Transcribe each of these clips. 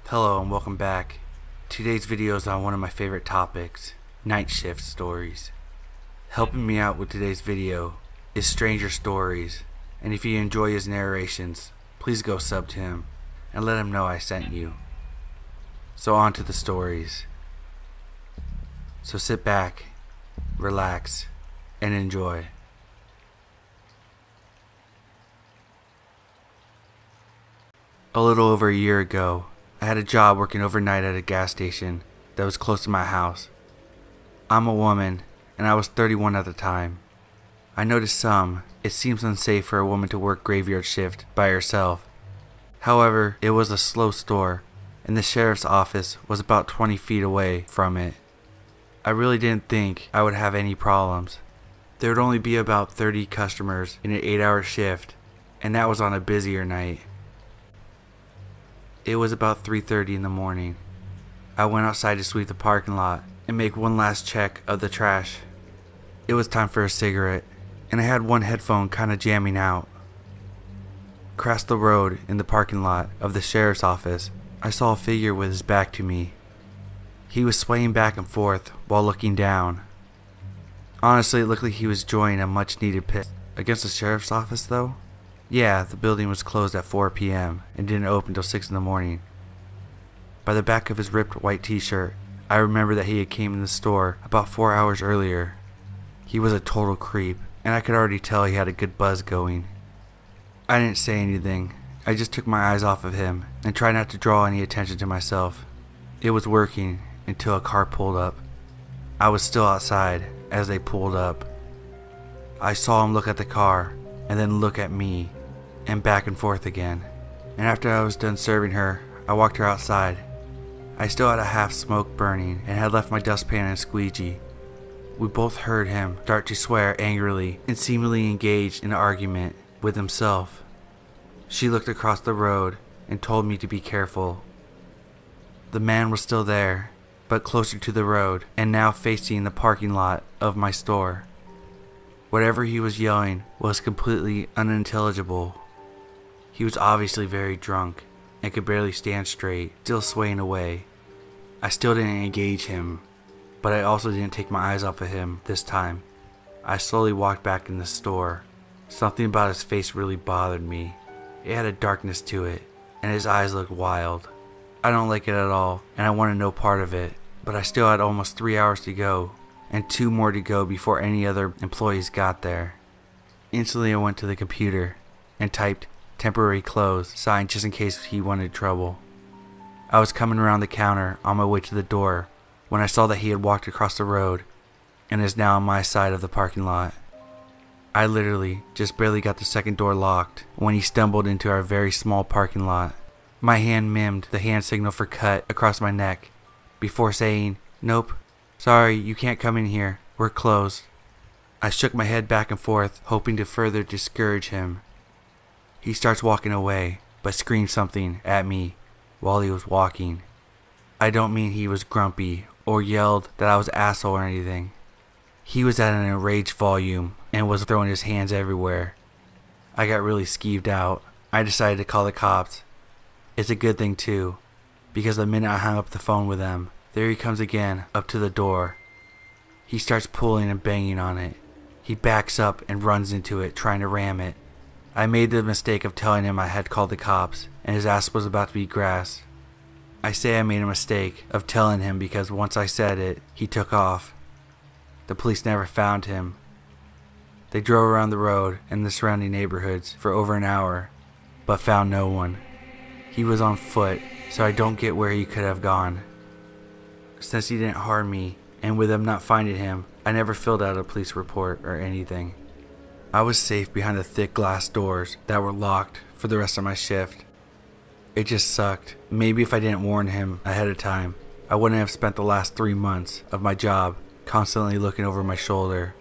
Hello and welcome back. Today's video is on one of my favorite topics, night shift stories. Helping me out with today's video is Stranger Stories, and if you enjoy his narrations, please go sub to him and let him know I sent you. So on to the stories. So sit back, relax, and enjoy. A little over a year ago, I had a job working overnight at a gas station that was close to my house. I'm a woman, and I was 31 at the time. I noticed it seems unsafe for a woman to work graveyard shift by herself. However, it was a slow store, and the sheriff's office was about 20 feet away from it. I really didn't think I would have any problems. There would only be about 30 customers in an 8-hour shift, and that was on a busier night. It was about 3:30 in the morning. I went outside to sweep the parking lot and make one last check of the trash. It was time for a cigarette, and I had one headphone kinda jamming out. Across the road in the parking lot of the sheriff's office, I saw a figure with his back to me. He was swaying back and forth while looking down. Honestly, it looked like he was enjoying a much needed piss. Against the sheriff's office though? Yeah, the building was closed at 4 p.m. and didn't open until 6 in the morning. By the back of his ripped white t-shirt, I remember that he had came in the store about 4 hours earlier. He was a total creep, and I could already tell he had a good buzz going. I didn't say anything. I just took my eyes off of him and tried not to draw any attention to myself. It was working until a car pulled up. I was still outside as they pulled up. I saw him look at the car and then look at me and back and forth again. And after I was done serving her, I walked her outside. I still had a half smoke burning and had left my dustpan and squeegee. We both heard him start to swear angrily and seemingly engaged in an argument with himself. She looked across the road and told me to be careful. The man was still there, but closer to the road and now facing the parking lot of my store. Whatever he was yelling was completely unintelligible. He was obviously very drunk and could barely stand straight, still swaying away. I still didn't engage him, but I also didn't take my eyes off of him this time. I slowly walked back in the store. Something about his face really bothered me. It had a darkness to it, and his eyes looked wild. I don't like it at all, and I wanted no part of it, but I still had almost 3 hours to go, and 2 more to go before any other employees got there. Instantly I went to the computer and typed temporary close sign just in case he wanted trouble. I was coming around the counter on my way to the door when I saw that he had walked across the road and is now on my side of the parking lot. I literally just barely got the second door locked when he stumbled into our very small parking lot. My hand mimed the hand signal for cut across my neck before saying, "Nope. Sorry, you can't come in here. We're closed." I shook my head back and forth, hoping to further discourage him. He starts walking away, but screamed something at me while he was walking. I don't mean he was grumpy or yelled that I was an asshole or anything. He was at an enraged volume and was throwing his hands everywhere. I got really skeeved out. I decided to call the cops. It's a good thing too, because the minute I hung up the phone with them, there he comes again, up to the door. He starts pulling and banging on it. He backs up and runs into it, trying to ram it. I made the mistake of telling him I had called the cops, and his ass was about to be grassed. I say I made a mistake of telling him because once I said it, he took off. The police never found him. They drove around the road and the surrounding neighborhoods for over an hour, but found no one. He was on foot, so I don't get where he could have gone. Since he didn't harm me, and with them not finding him, I never filled out a police report or anything. I was safe behind the thick glass doors that were locked for the rest of my shift. It just sucked. Maybe if I didn't warn him ahead of time, I wouldn't have spent the last 3 months of my job constantly looking over my shoulder.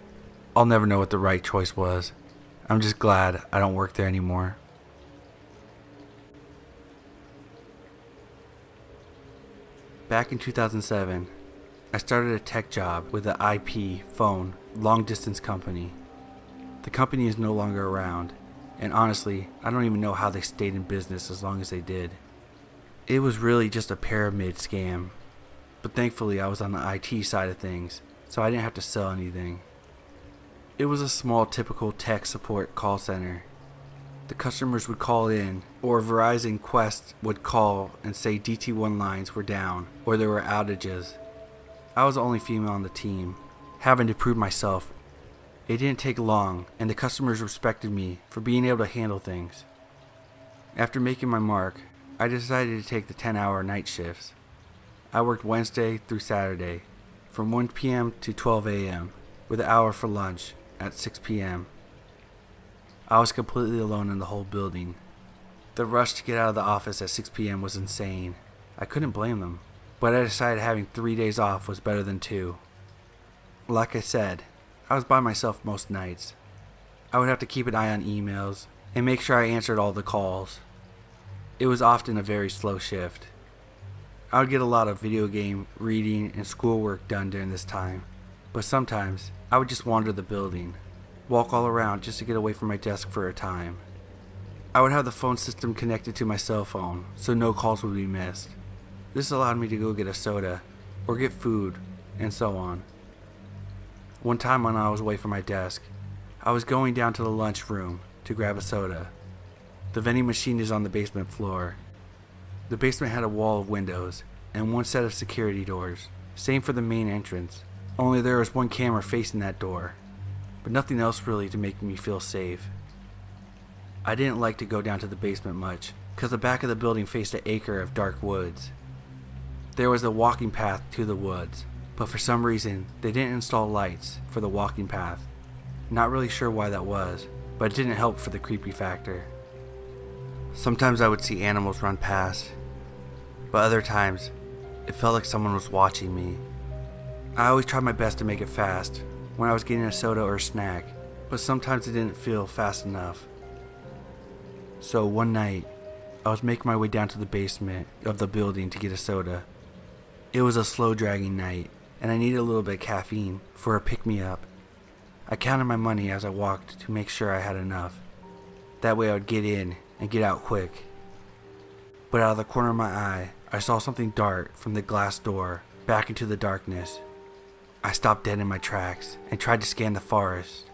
I'll never know what the right choice was. I'm just glad I don't work there anymore. Back in 2007, I started a tech job with an IP phone long distance company. The company is no longer around, and honestly, I don't even know how they stayed in business as long as they did. It was really just a pyramid scam, but thankfully I was on the IT side of things, so I didn't have to sell anything. It was a small typical tech support call center. The customers would call in, or Verizon Quest would call and say DT1 lines were down, or there were outages. I was the only female on the team, having to prove myself. It didn't take long, and the customers respected me for being able to handle things. After making my mark, I decided to take the 10-hour night shifts. I worked Wednesday through Saturday, from 1 p.m. to 12 a.m., with an hour for lunch at 6 p.m. I was completely alone in the whole building. The rush to get out of the office at 6 p.m. was insane. I couldn't blame them, but I decided having 3 days off was better than 2. Like I said, I was by myself most nights. I would have to keep an eye on emails and make sure I answered all the calls. It was often a very slow shift. I would get a lot of video game, reading, and schoolwork done during this time, but sometimes I would just wander the building, walk all around just to get away from my desk for a time. I would have the phone system connected to my cell phone so no calls would be missed. This allowed me to go get a soda or get food and so on. One time when I was away from my desk, I was going down to the lunch room to grab a soda. The vending machine is on the basement floor. The basement had a wall of windows and one set of security doors. Same for the main entrance, only there was one camera facing that door, but nothing else really to make me feel safe. I didn't like to go down to the basement much, because the back of the building faced an acre of dark woods. There was a walking path to the woods, but for some reason they didn't install lights for the walking path. Not really sure why that was, but it didn't help for the creepy factor. Sometimes I would see animals run past, but other times it felt like someone was watching me. I always tried my best to make it fast when I was getting a soda or a snack, but sometimes it didn't feel fast enough. So one night, I was making my way down to the basement of the building to get a soda. It was a slow dragging night, and I needed a little bit of caffeine for a pick-me-up. I counted my money as I walked to make sure I had enough. That way I would get in and get out quick. But out of the corner of my eye, I saw something dart from the glass door back into the darkness. I stopped dead in my tracks and tried to scan the forest,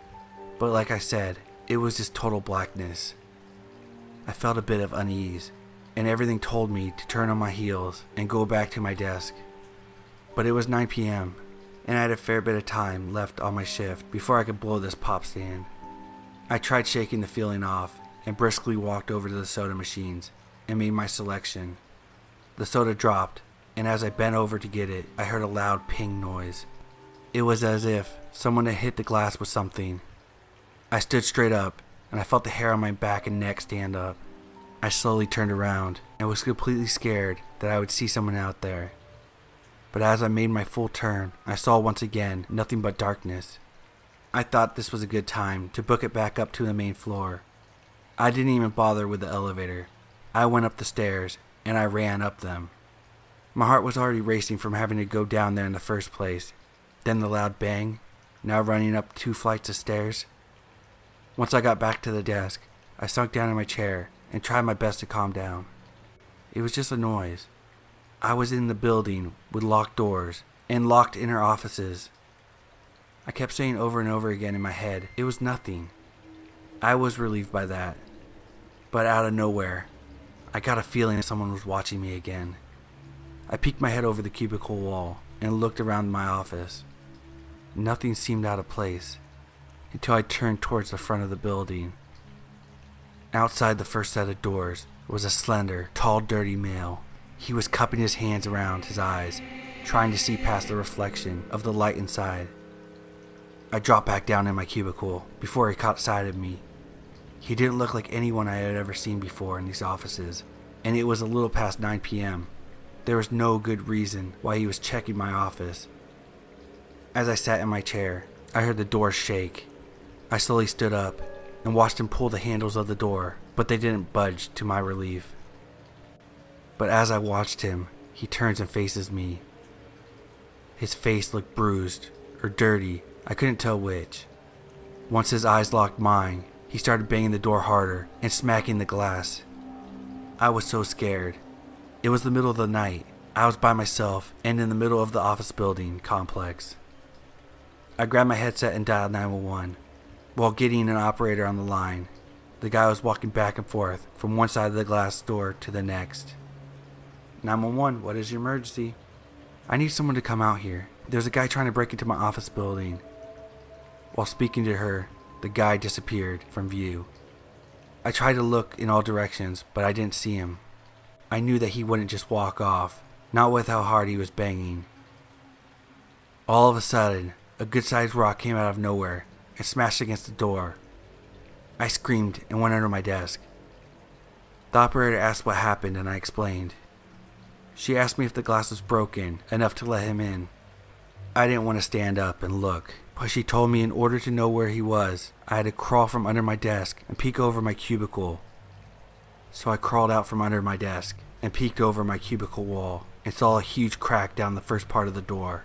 but like I said, it was just total blackness. I felt a bit of unease, and everything told me to turn on my heels and go back to my desk. But it was 9 p.m., and I had a fair bit of time left on my shift before I could blow this pop stand. I tried shaking the feeling off and briskly walked over to the soda machines and made my selection. The soda dropped, and as I bent over to get it, I heard a loud ping noise. It was as if someone had hit the glass with something. I stood straight up, and I felt the hair on my back and neck stand up. I slowly turned around and was completely scared that I would see someone out there. But as I made my full turn, I saw once again nothing but darkness. I thought this was a good time to book it back up to the main floor. I didn't even bother with the elevator. I went up the stairs, and I ran up them. My heart was already racing from having to go down there in the first place. Then the loud bang, now running up 2 flights of stairs. Once I got back to the desk, I sunk down in my chair and tried my best to calm down. It was just a noise. I was in the building with locked doors and locked inner offices. I kept saying over and over again in my head, it was nothing. I was relieved by that. But out of nowhere, I got a feeling someone was watching me again. I peeked my head over the cubicle wall and looked around my office. Nothing seemed out of place until I turned towards the front of the building. Outside the first set of doors was a slender, tall, dirty male. He was cupping his hands around his eyes, trying to see past the reflection of the light inside. I dropped back down in my cubicle before he caught sight of me. He didn't look like anyone I had ever seen before in these offices, and it was a little past 9 p.m. There was no good reason why he was checking my office. As I sat in my chair, I heard the door shake. I slowly stood up and watched him pull the handles of the door, but they didn't budge to my relief. But as I watched him, he turns and faces me. His face looked bruised or dirty, I couldn't tell which. Once his eyes locked mine, he started banging the door harder and smacking the glass. I was so scared. It was the middle of the night. I was by myself and in the middle of the office building complex. I grabbed my headset and dialed 911. While getting an operator on the line, the guy was walking back and forth from one side of the glass door to the next. 911, what is your emergency? I need someone to come out here. There's a guy trying to break into my office building. While speaking to her, the guy disappeared from view. I tried to look in all directions, but I didn't see him. I knew that he wouldn't just walk off, not with how hard he was banging. All of a sudden, a good-sized rock came out of nowhere and smashed against the door. I screamed and went under my desk. The operator asked what happened and I explained. She asked me if the glass was broken enough to let him in. I didn't want to stand up and look, but she told me in order to know where he was, I had to crawl from under my desk and peek over my cubicle. So I crawled out from under my desk and peeked over my cubicle wall and saw a huge crack down the first part of the door.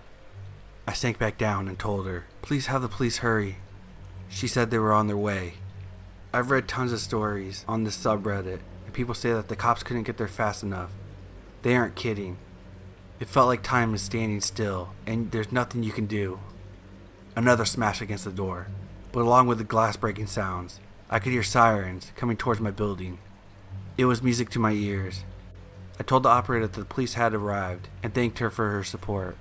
I sank back down and told her, "Please have the police hurry." She said they were on their way. I've read tons of stories on this subreddit, and people say that the cops couldn't get there fast enough. They aren't kidding. It felt like time is standing still, and there's nothing you can do. Another smash against the door, but along with the glass breaking sounds, I could hear sirens coming towards my building. It was music to my ears. I told the operator that the police had arrived and thanked her for her support.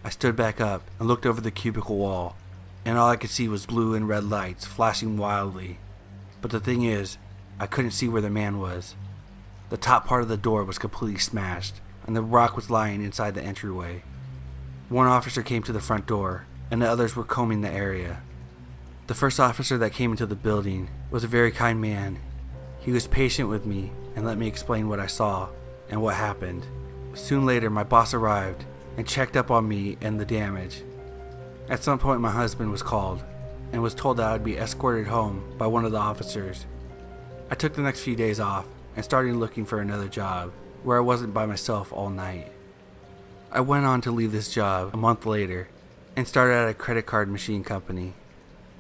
I stood back up and looked over the cubicle wall, and all I could see was blue and red lights flashing wildly. But the thing is, I couldn't see where the man was. The top part of the door was completely smashed, and the rock was lying inside the entryway. One officer came to the front door, and the others were combing the area. The first officer that came into the building was a very kind man. He was patient with me and let me explain what I saw and what happened. Soon later, my boss arrived and checked up on me and the damage. At some point, my husband was called and was told that I would be escorted home by one of the officers. I took the next few days off and started looking for another job where I wasn't by myself all night. I went on to leave this job a month later and started at a credit card machine company.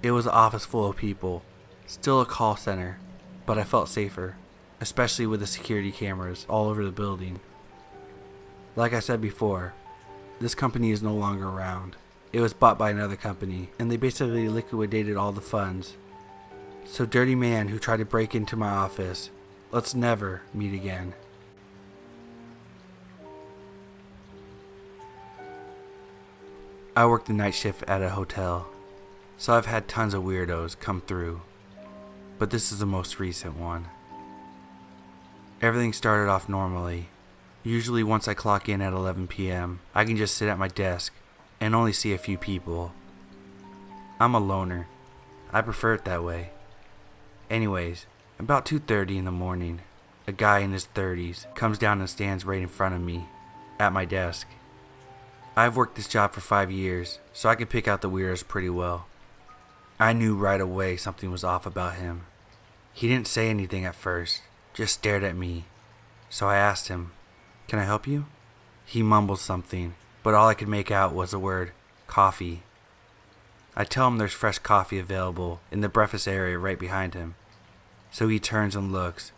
It was an office full of people, still a call center, but I felt safer, especially with the security cameras all over the building. Like I said before, this company is no longer around. It was bought by another company, and they basically liquidated all the funds. So dirty man who tried to break into my office, let's never meet again. I work the night shift at a hotel, so I've had tons of weirdos come through, but this is the most recent one. Everything started off normally. Usually once I clock in at 11 p.m., I can just sit at my desk and only see a few people. I'm a loner. I prefer it that way. Anyways, about 2:30 in the morning, a guy in his 30s comes down and stands right in front of me at my desk. I've worked this job for 5 years, so I can pick out the weirdos pretty well. I knew right away something was off about him. He didn't say anything at first, just stared at me. So I asked him, "Can I help you?" He mumbled something, but all I could make out was the word coffee. I tell him there's fresh coffee available in the breakfast area right behind him. So he turns and looks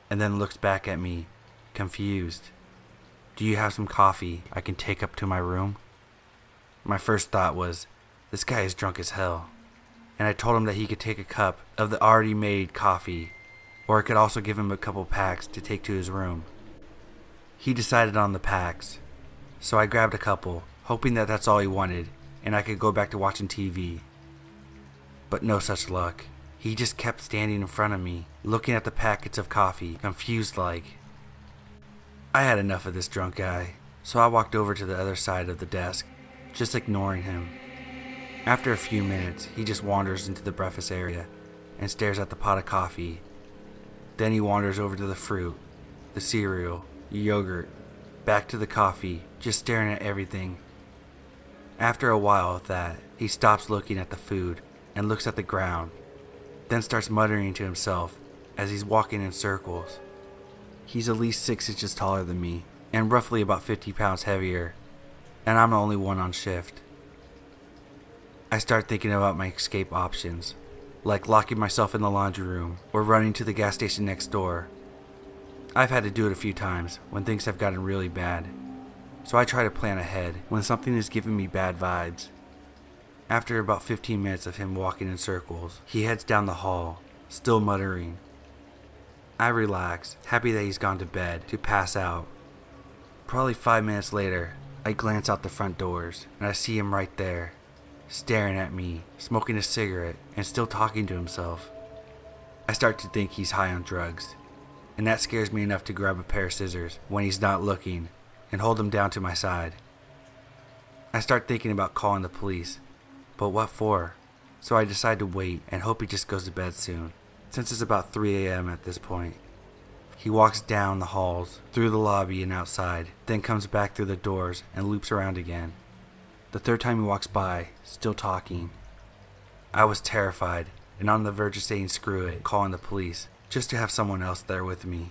then looks back at me, confused. "Do you have some coffee I can take up to my room?" My first thought was, this guy is drunk as hell. And I told him that he could take a cup of the already made coffee, or I could also give him a couple packs to take to his room. He decided on the packs, so I grabbed a couple, hoping that that's all he wanted and I could go back to watching TV. But no such luck. He just kept standing in front of me, looking at the packets of coffee, confused like. I had enough of this drunk guy, so I walked over to the other side of the desk, just ignoring him. After a few minutes, he just wanders into the breakfast area and stares at the pot of coffee. Then he wanders over to the fruit, the cereal, yogurt, back to the coffee, just staring at everything. After a while of that, he stops looking at the food and looks at the ground, then starts muttering to himself as he's walking in circles. He's at least 6 inches taller than me and roughly about 50 pounds heavier, and I'm the only one on shift. I start thinking about my escape options, like locking myself in the laundry room or running to the gas station next door. I've had to do it a few times when things have gotten really bad, so I try to plan ahead when something is giving me bad vibes. After about 15 minutes of him walking in circles, he heads down the hall, still muttering. I relax, happy that he's gone to bed, to pass out. Probably 5 minutes later, I glance out the front doors, and I see him right there, staring at me, smoking a cigarette, and still talking to himself. I start to think he's high on drugs, and that scares me enough to grab a pair of scissors when he's not looking and hold them down to my side. I start thinking about calling the police, but what for? So I decide to wait and hope he just goes to bed soon, since it's about 3 a.m. at this point. He walks down the halls, through the lobby and outside, then comes back through the doors and loops around again. The third time he walks by, still talking. I was terrified and on the verge of saying screw it, calling the police, just to have someone else there with me.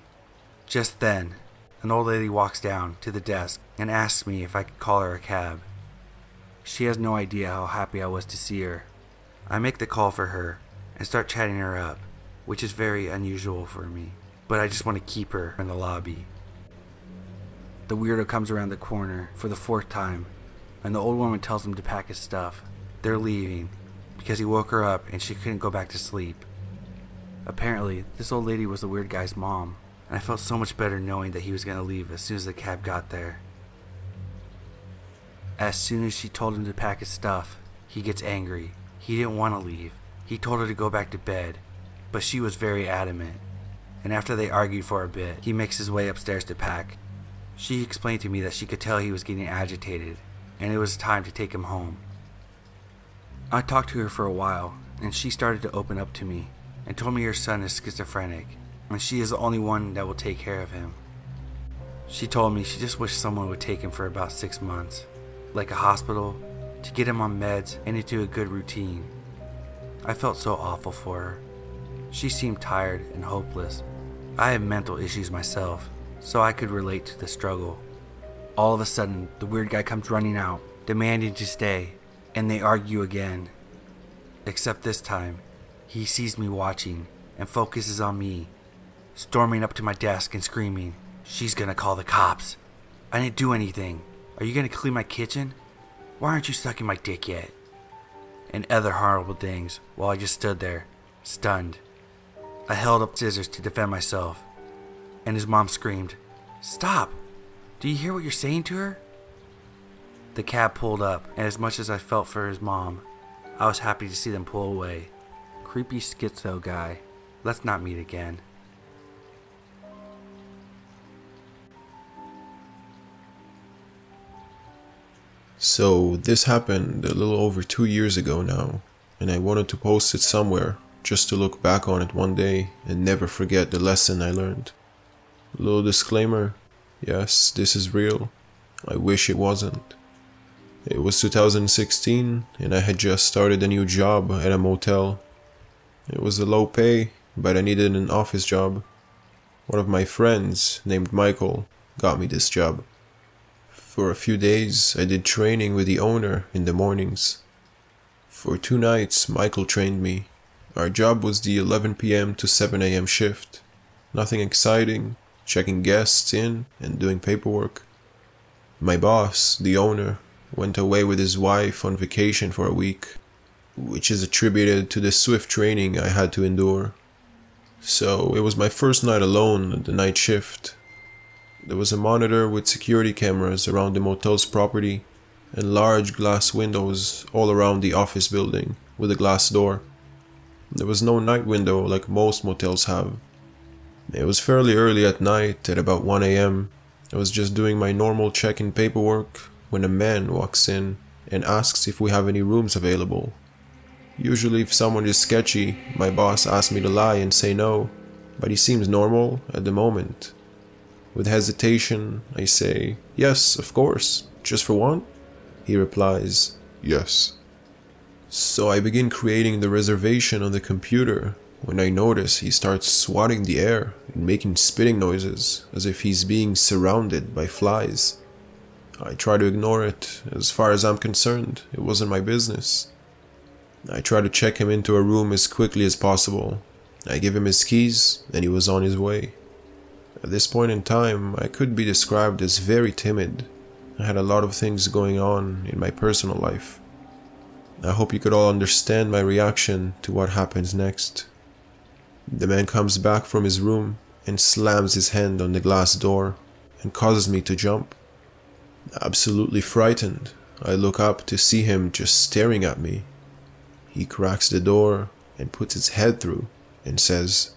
Just then, an old lady walks down to the desk and asks me if I could call her a cab. She has no idea how happy I was to see her. I make the call for her and start chatting her up, which is very unusual for me, but I just want to keep her in the lobby. The weirdo comes around the corner for the 4th time, and the old woman tells him to pack his stuff. They're leaving, because he woke her up and she couldn't go back to sleep. Apparently, this old lady was the weird guy's mom, and I felt so much better knowing that he was going to leave as soon as the cab got there. As soon as she told him to pack his stuff, he gets angry. He didn't want to leave. He told her to go back to bed, but she was very adamant. And after they argued for a bit, he makes his way upstairs to pack. She explained to me that she could tell he was getting agitated, and it was time to take him home. I talked to her for a while, and she started to open up to me, and told me her son is schizophrenic, and she is the only one that will take care of him. She told me she just wished someone would take him for about 6 months, like a hospital, to get him on meds and into a good routine. I felt so awful for her. She seemed tired and hopeless. I have mental issues myself, so I could relate to the struggle. All of a sudden, the weird guy comes running out, demanding to stay, and they argue again. Except this time, he sees me watching and focuses on me, storming up to my desk and screaming, "She's gonna call the cops. I didn't do anything. Are you gonna clean my kitchen? Why aren't you sucking my dick yet?" And other horrible things while I just stood there, stunned. I held up scissors to defend myself, and his mom screamed, "Stop! Do you hear what you're saying to her?" The cab pulled up, and as much as I felt for his mom, I was happy to see them pull away. Creepy schizo guy. Let's not meet again. So this happened a little over 2 years ago now, and I wanted to post it somewhere just to look back on it one day and never forget the lesson I learned. A little disclaimer, yes, this is real. I wish it wasn't. It was 2016 and I had just started a new job at a motel. It was a low pay, but I needed an office job. One of my friends, named Michael, got me this job. For a few days, I did training with the owner in the mornings. For 2 nights, Michael trained me. Our job was the 11 p.m. to 7 a.m. shift. Nothing exciting, checking guests in and doing paperwork. My boss, the owner, went away with his wife on vacation for a week, which is attributed to the swift training I had to endure. So it was my first night alone at the night shift. There was a monitor with security cameras around the motel's property and large glass windows all around the office building with a glass door. There was no night window like most motels have. It was fairly early at night, at about 1 a.m. I was just doing my normal check-in paperwork when a man walks in and asks if we have any rooms available. Usually if someone is sketchy, my boss asks me to lie and say no, but he seems normal at the moment. With hesitation, I say, "Yes, of course, just for one?" He replies, "Yes." So I begin creating the reservation on the computer when I notice he starts swatting the air and making spitting noises as if he's being surrounded by flies. I try to ignore it. As far as I'm concerned, it wasn't my business. I try to check him into a room as quickly as possible. I give him his keys and he was on his way. At this point in time, I could be described as very timid. I had a lot of things going on in my personal life. I hope you could all understand my reaction to what happens next. The man comes back from his room and slams his hand on the glass door and causes me to jump. Absolutely frightened, I look up to see him just staring at me. He cracks the door and puts his head through and says,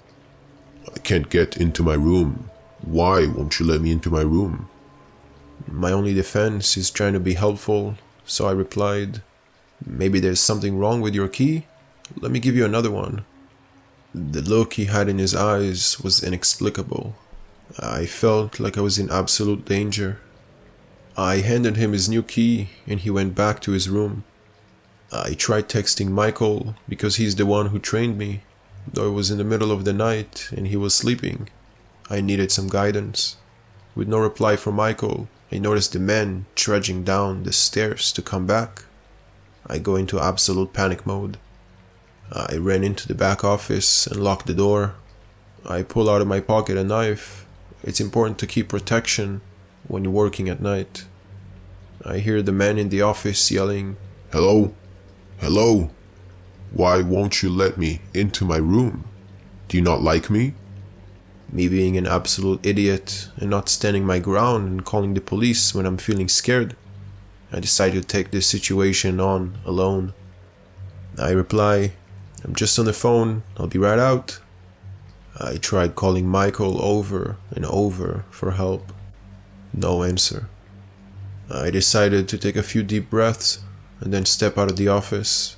"I can't get into my room. Why won't you let me into my room?" My only defense is trying to be helpful, so I replied, "Maybe there's something wrong with your key? Let me give you another one." The look he had in his eyes was inexplicable. I felt like I was in absolute danger. I handed him his new key and he went back to his room. I tried texting Michael because he's the one who trained me, though it was in the middle of the night and he was sleeping. I needed some guidance. With no reply from Michael, I noticed the men trudging down the stairs to come back. I go into absolute panic mode. I ran into the back office and locked the door. I pull out of my pocket a knife. It's important to keep protection when you're working at night. I hear the man in the office yelling, "Hello? Hello? Why won't you let me into my room? Do you not like me?" Me being an absolute idiot and not standing my ground and calling the police when I'm feeling scared, I decide to take this situation on alone. I reply, "I'm just on the phone, I'll be right out." I tried calling Michael over and over for help. No answer. I decided to take a few deep breaths and then step out of the office.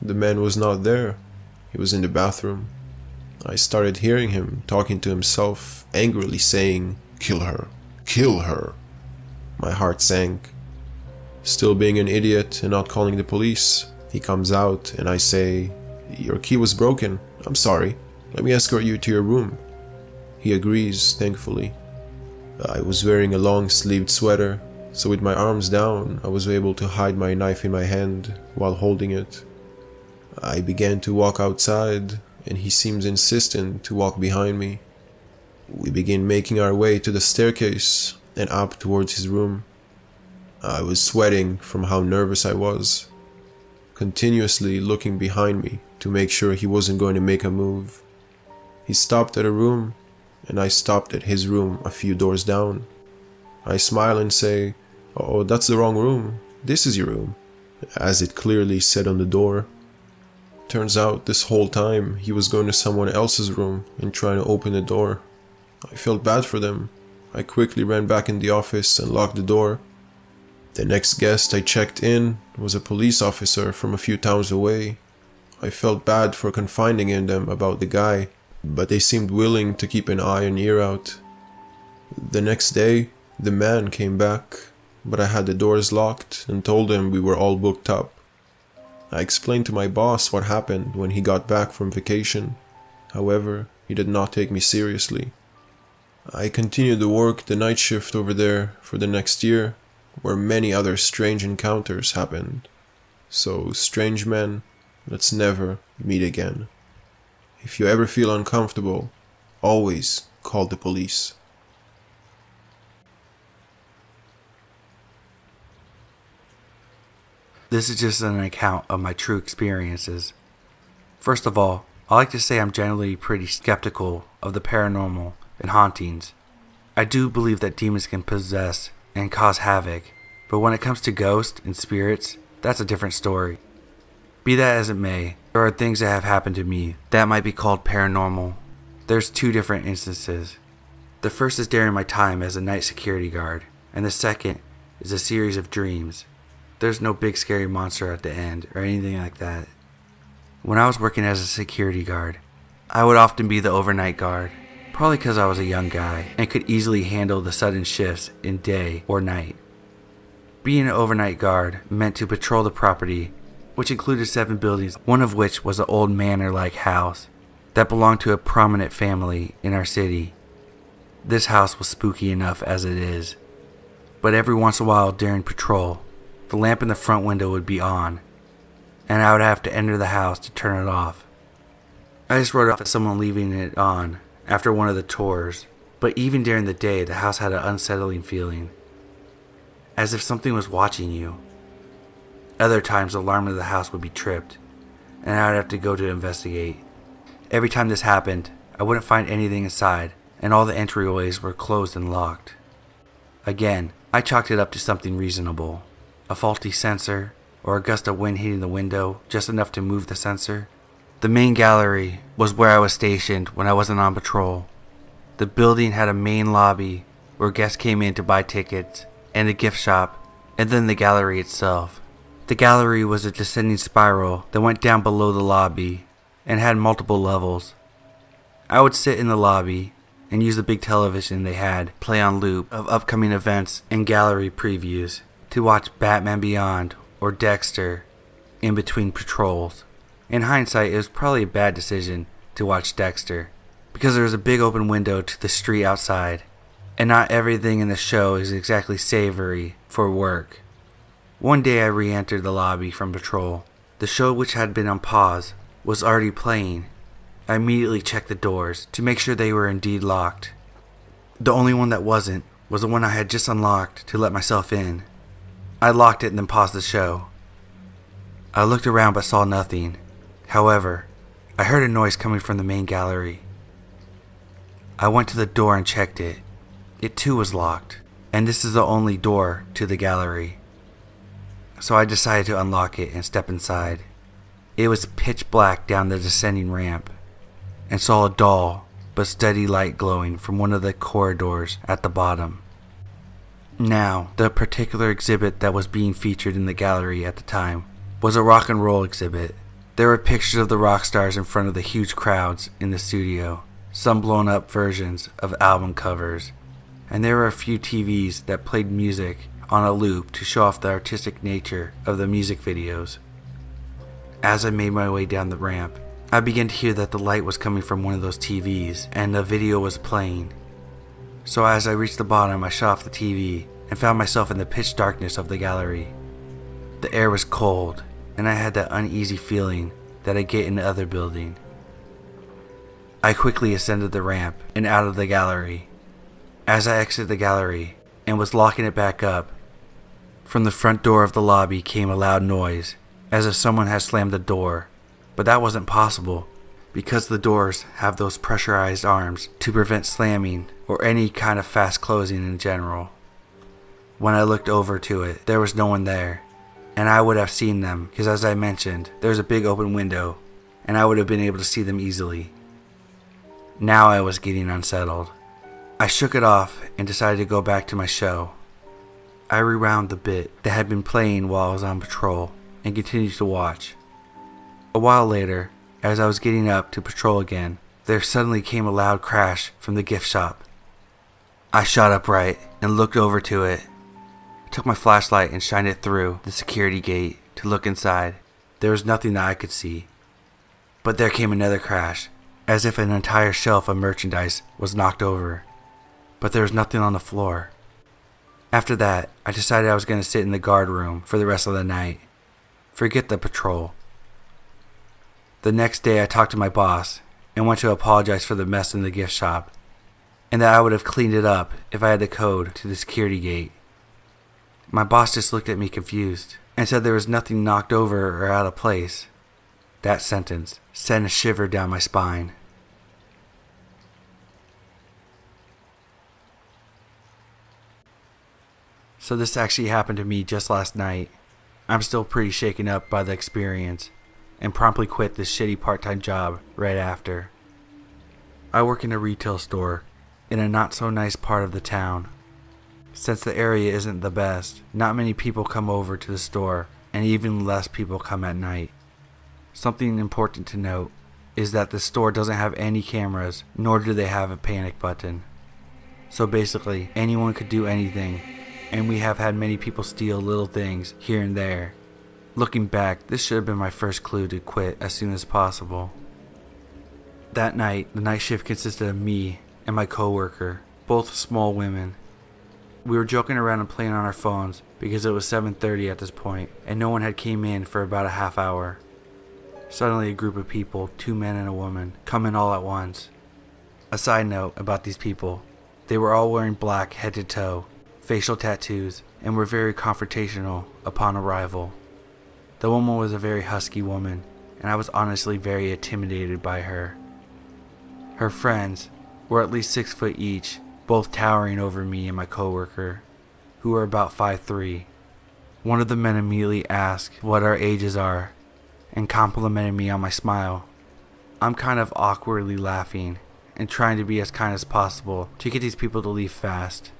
The man was not there. He was in the bathroom. I started hearing him talking to himself, angrily saying, "Kill her! Kill her!" My heart sank. Still being an idiot and not calling the police, he comes out and I say, "Your key was broken. I'm sorry. Let me escort you to your room." He agrees, thankfully. I was wearing a long-sleeved sweater, so with my arms down, I was able to hide my knife in my hand while holding it. I began to walk outside, and he seems insistent to walk behind me. We begin making our way to the staircase and up towards his room. I was sweating from how nervous I was, continuously looking behind me to make sure he wasn't going to make a move. He stopped at a room, and I stopped at his room a few doors down. I smile and say, "Oh, that's the wrong room. This is your room," as it clearly said on the door. Turns out this whole time he was going to someone else's room and trying to open the door. I felt bad for them. I quickly ran back in the office and locked the door. The next guest I checked in was a police officer from a few towns away. I felt bad for confiding in them about the guy, but they seemed willing to keep an eye and ear out. The next day, the man came back, but I had the doors locked and told him we were all booked up. I explained to my boss what happened when he got back from vacation. However, he did not take me seriously. I continued to work the night shift over there for the next year, where many other strange encounters happened. So, strange men, let's never meet again. If you ever feel uncomfortable, always call the police. This is just an account of my true experiences. First of all, I like to say I'm generally pretty skeptical of the paranormal and hauntings. I do believe that demons can possess and cause havoc, but when it comes to ghosts and spirits, that's a different story. Be that as it may, there are things that have happened to me that might be called paranormal. There's two different instances. The first is during my time as a night security guard, and the second is a series of dreams. There's no big scary monster at the end or anything like that. When I was working as a security guard, I would often be the overnight guard, probably because I was a young guy and could easily handle the sudden shifts in day or night. Being an overnight guard meant to patrol the property, which included 7 buildings, one of which was an old manor-like house that belonged to a prominent family in our city. This house was spooky enough as it is, but every once in a while during patrol, the lamp in the front window would be on, and I would have to enter the house to turn it off. I just wrote off someone leaving it on after one of the tours, But even during the day, the house had an unsettling feeling, as if something was watching you. Other times, the alarm of the house would be tripped, and I would have to go to investigate. Every time this happened, I wouldn't find anything inside, and all the entryways were closed and locked. Again, I chalked it up to something reasonable. A faulty sensor, or a gust of wind hitting the window just enough to move the sensor. The main gallery was where I was stationed when I wasn't on patrol. The building had a main lobby where guests came in to buy tickets, and a gift shop, and then the gallery itself. The gallery was a descending spiral that went down below the lobby and had multiple levels. I would sit in the lobby and use the big television they had play on loop of upcoming events and gallery previews to watch Batman Beyond or Dexter in between patrols. In hindsight, it was probably a bad decision to watch Dexter because there was a big open window to the street outside, and not everything in the show is exactly savory for work. One day I re-entered the lobby from patrol. The show, which had been on pause, was already playing. I immediately checked the doors to make sure they were indeed locked. The only one that wasn't was the one I had just unlocked to let myself in. I locked it and then paused the show. I looked around but saw nothing. However, I heard a noise coming from the main gallery. I went to the door and checked it. It too was locked, and this is the only door to the gallery. So I decided to unlock it and step inside. It was pitch black down the descending ramp, and saw a dull but steady light glowing from one of the corridors at the bottom. Now, the particular exhibit that was being featured in the gallery at the time was a rock and roll exhibit. There were pictures of the rock stars in front of the huge crowds in the studio, some blown up versions of album covers, and there were a few TVs that played music on a loop to show off the artistic nature of the music videos. As I made my way down the ramp, I began to hear that the light was coming from one of those TVs and the video was playing. So as I reached the bottom, I shut off the TV and found myself in the pitch darkness of the gallery. The air was cold, and I had that uneasy feeling that I get in the other building. I quickly ascended the ramp and out of the gallery. As I exited the gallery and was locking it back up, from the front door of the lobby came a loud noise, as if someone had slammed the door. But that wasn't possible, because the doors have those pressurized arms to prevent slamming or any kind of fast closing in general. When I looked over to it, there was no one there, and I would have seen them because, as I mentioned, there's a big open window, and I would have been able to see them easily. Now I was getting unsettled. I shook it off and decided to go back to my show. I rewound the bit that had been playing while I was on patrol and continued to watch. A while later, as I was getting up to patrol again, there suddenly came a loud crash from the gift shop. I shot upright and looked over to it. I took my flashlight and shined it through the security gate to look inside. There was nothing that I could see. But there came another crash, as if an entire shelf of merchandise was knocked over. But there was nothing on the floor. After that, I decided I was going to sit in the guard room for the rest of the night. Forget the patrol. The next day I talked to my boss and went to apologize for the mess in the gift shop, and that I would have cleaned it up if I had the code to the security gate. My boss just looked at me confused and said there was nothing knocked over or out of place. That sentence sent a shiver down my spine. So this actually happened to me just last night. I'm still pretty shaken up by the experience and promptly quit this shitty part-time job right after. I work in a retail store in a not so nice part of the town. Since the area isn't the best, not many people come over to the store, and even less people come at night. Something important to note is that the store doesn't have any cameras, nor do they have a panic button. So basically, anyone could do anything, and we have had many people steal little things here and there. Looking back, this should have been my first clue to quit as soon as possible. That night, the night shift consisted of me and my coworker, both small women. We were joking around and playing on our phones because it was 7:30 at this point, and no one had came in for about a half hour. Suddenly a group of people, 2 men and a woman, come in all at once. A side note about these people, They were all wearing black head to toe, facial tattoos, and were very confrontational upon arrival. The woman was a very husky woman, and I was honestly very intimidated by her. Her friends were at least 6 foot each, both towering over me and my coworker, who were about 5'3". One of the men immediately asked what our ages are, and complimented me on my smile. I'm kind of awkwardly laughing, and trying to be as kind as possible to get these people to leave fast.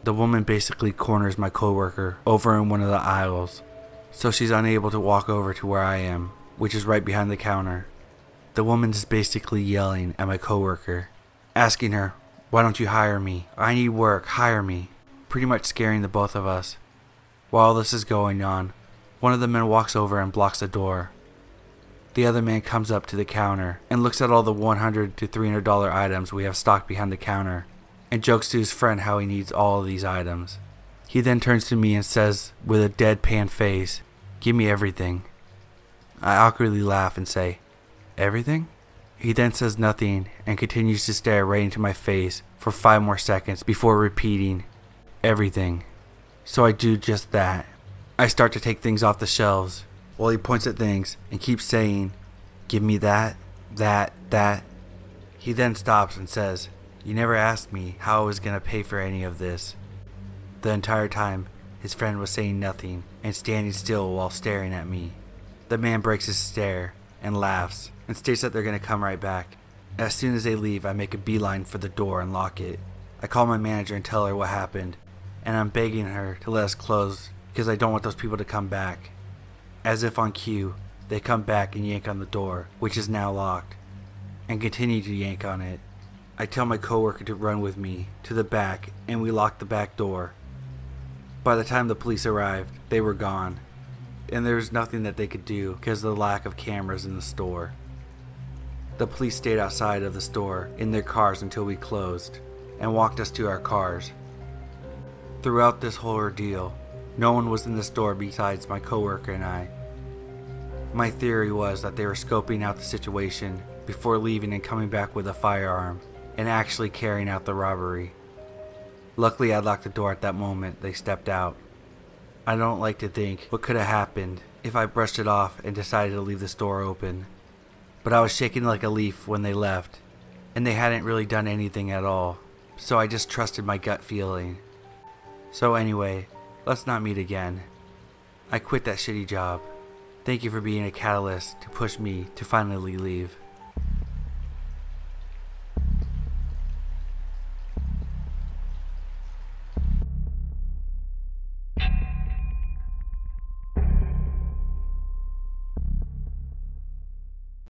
The woman basically corners my coworker over in one of the aisles, so she's unable to walk over to where I am, which is right behind the counter. The woman is basically yelling at my coworker, asking her, "Why don't you hire me? I need work, hire me." Pretty much scaring the both of us. While this is going on, one of the men walks over and blocks the door. The other man comes up to the counter and looks at all the $100 to $300 items we have stocked behind the counter and jokes to his friend how he needs all of these items. He then turns to me and says with a deadpan face, "Give me everything." I awkwardly laugh and say, "Everything?" He then says nothing and continues to stare right into my face for 5 more seconds before repeating, "Everything." So I do just that. I start to take things off the shelves while he points at things and keeps saying, "Give me that, that." He then stops and says, "You never asked me how I was going to pay for any of this." The entire time, his friend was saying nothing and standing still while staring at me. The man breaks his stare and laughs and states that they're going to come right back. As soon as they leave, I make a beeline for the door and lock it. I call my manager and tell her what happened, and I'm begging her to let us close because I don't want those people to come back. As if on cue, they come back and yank on the door, which is now locked, and continue to yank on it. I tell my coworker to run with me to the back, and we lock the back door. By the time the police arrived, they were gone, and there was nothing that they could do because of the lack of cameras in the store. The police stayed outside of the store in their cars until we closed, and walked us to our cars. Throughout this whole ordeal, no one was in the store besides my coworker and I. My theory was that they were scoping out the situation before leaving and coming back with a firearm and actually carrying out the robbery. Luckily, I locked the door at that moment they stepped out. I don't like to think what could have happened if I brushed it off and decided to leave the store open. But I was shaking like a leaf when they left, and they hadn't really done anything at all, so I just trusted my gut feeling. So anyway, let's not meet again. I quit that shitty job. Thank you for being a catalyst to push me to finally leave.